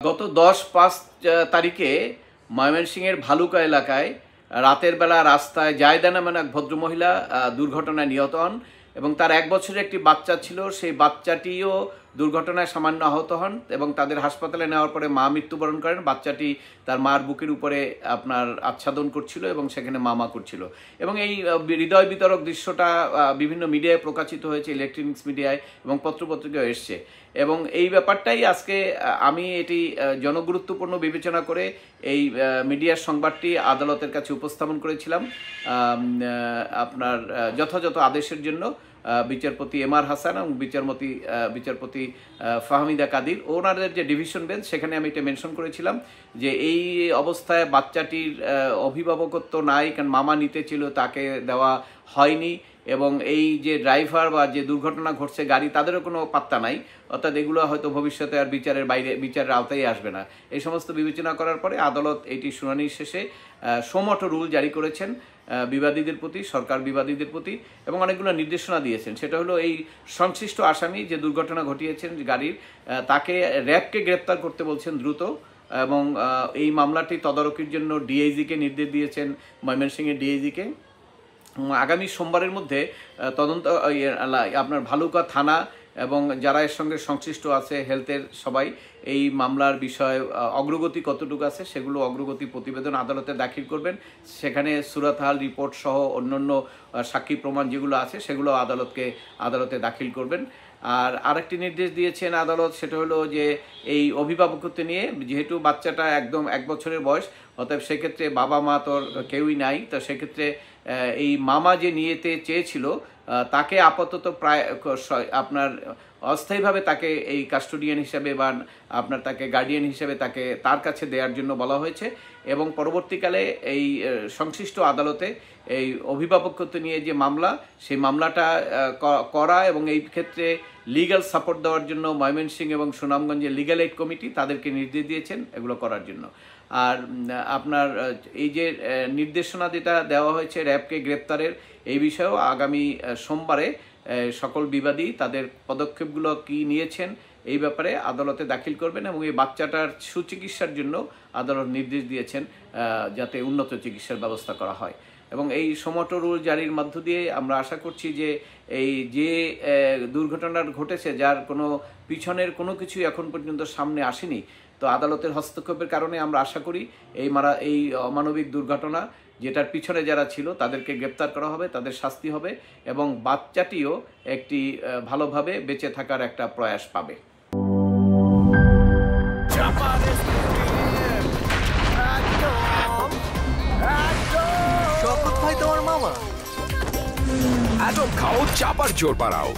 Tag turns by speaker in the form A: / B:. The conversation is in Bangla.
A: গত 10-5 তারিখে ময়মনসিংহের ভালুকা এলাকায় রাতের বেলা রাস্তায় জায়দা নামের এক ভদ্রমহিলা দুর্ঘটনায় নিহত হন এবং তার 1 বছরের একটি বাচ্চা ছিল। সেই বাচ্চাটিও দুর্ঘটনায় সামান্য আহত হন এবং তাদের হাসপাতালে নেওয়ার পরে মা মৃত্যুবরণ করেন। বাচ্চাটি তার মার বুকের উপরে আচ্ছাদন করছিল এবং সেখানে মা করছিল এবং এই হৃদয় বিতরক দৃশ্যটা বিভিন্ন মিডিয়ায় প্রকাশিত হয়েছে, ইলেকট্রনিক্স মিডিয়ায় এবং পত্রপত্রিকায় এসছে এবং এই ব্যাপারটাই আজকে আমি এটি জনগুরুত্বপূর্ণ বিবেচনা করে এই মিডিয়ার সংবাদটি আদালতের কাছে উপস্থাপন করেছিলাম আপনার যথাযথ আদেশের জন্য। বিচারপতি এম আর হাসান এবং বিচারপতি ফাহমিদা কাদির ওনাদের যে ডিভিশন বেঞ্চ, সেখানে আমি এটা মেনশন করেছিলাম যে এই অবস্থায় বাচ্চাটির অভিভাবকত্ব নাই, কারণ মামা নিতে ছিল, তাকে দেওয়া হয়নি এবং এই যে ড্রাইভার বা যে দুর্ঘটনা ঘটছে গাড়ি, তাদেরও কোনো পাত্তা নাই। অর্থাৎ এগুলো হয়তো ভবিষ্যতে আর বিচারের আওতায় আসবে না। এই সমস্ত বিবেচনা করার পরে আদালত এটি শুনানির শেষে সোমটো রুল জারি করেছেন বিবাদীদের প্রতি, সরকার বিবাদীদের প্রতি, এবং অনেকগুলো নির্দেশনা দিয়েছেন। সেটা হলো এই সংশ্লিষ্ট আসামি যে দুর্ঘটনা ঘটিয়েছেন গাড়ির, তাকে র্যাবকে গ্রেপ্তার করতে বলছেন দ্রুত এবং এই মামলাটি তদারকির জন্য ডিআইজিকে নির্দেশ দিয়েছেন, ময়মনসিংহের ডিআইজিকে। আগামী সোমবারের মধ্যে তদন্ত আপনার ভালুকা থানা এবং যারা এর সঙ্গে সংশ্লিষ্ট আছে হেলথের সবাই এই মামলার বিষয়ে অগ্রগতি কতটুকু আছে সেগুলো অগ্রগতি প্রতিবেদন আদালতে দাখিল করবেন। সেখানে সুরাতহাল রিপোর্ট সহ অন্যান্য সাক্ষী প্রমাণ যেগুলো আছে সেগুলো আদালতে দাখিল করবেন। আর আরেকটি নির্দেশ দিয়েছেন আদালত, সেটা হলো যে এই অভিভাবকত্ব নিয়ে, যেহেতু বাচ্চাটা একদম 1 বছরের বয়স, অতএব সেক্ষেত্রে বাবা মা তোর কেউই নাই, তো সেক্ষেত্রে এই মামা যে নিয়েতে চেয়েছিল তাকে আপাতত প্রায় আপনার অস্থায়ীভাবে তাকে এই কাস্টোডিয়ান হিসাবে বা আপনার তাকে গার্ডিয়ান হিসাবে তার কাছে দেওয়ার জন্য বলা হয়েছে এবং পরবর্তীকালে এই সংশ্লিষ্ট আদালতে এই অভিভাবকত্ব নিয়ে যে মামলা, সেই মামলাটা করা এবং এই ক্ষেত্রে লিগ্যাল সাপোর্ট দেওয়ার জন্য ময়মনসিংহ এবং সুনামগঞ্জের লিগ্যাল এইড কমিটি তাদেরকে নির্দেশ দিয়েছেন এগুলো করার জন্য। আর আপনার এই যে নির্দেশনা যেটা দেওয়া হয়েছে র্যাবকে গ্রেপ্তারের, এই বিষয়েও আগামী সোমবারে সকল বিবাদী তাদের পদক্ষেপগুলো কি নিয়েছেন এই ব্যাপারে আদালতে দাখিল করবেন এবং এই বাচ্চাটার সুচিকিৎসার জন্য আদালত নির্দেশ দিয়েছেন যাতে উন্নত চিকিৎসার ব্যবস্থা করা হয়। এবং এই সোমটো রুল জারির মধ্য দিয়ে আমরা আশা করছি যে এই যে দুর্ঘটনা ঘটেছে, যার কোনো পিছনের কোনো কিছু এখন পর্যন্ত সামনে আসেনি, তো আদালতের হস্তক্ষেপের কারণে আমরা আশা করি এই অমানবিক দুর্ঘটনা যেটার পিছনে যারা ছিল তাদেরকে গ্রেপ্তার করা হবে, তাদের শাস্তি হবে এবং বাচ্চাটিও একটি ভালোভাবে বেঁচে থাকার একটা প্রয়াস পাবে।
B: ভাই তোমার মামা
C: এত খাও, চাপার জোর বাড়াও।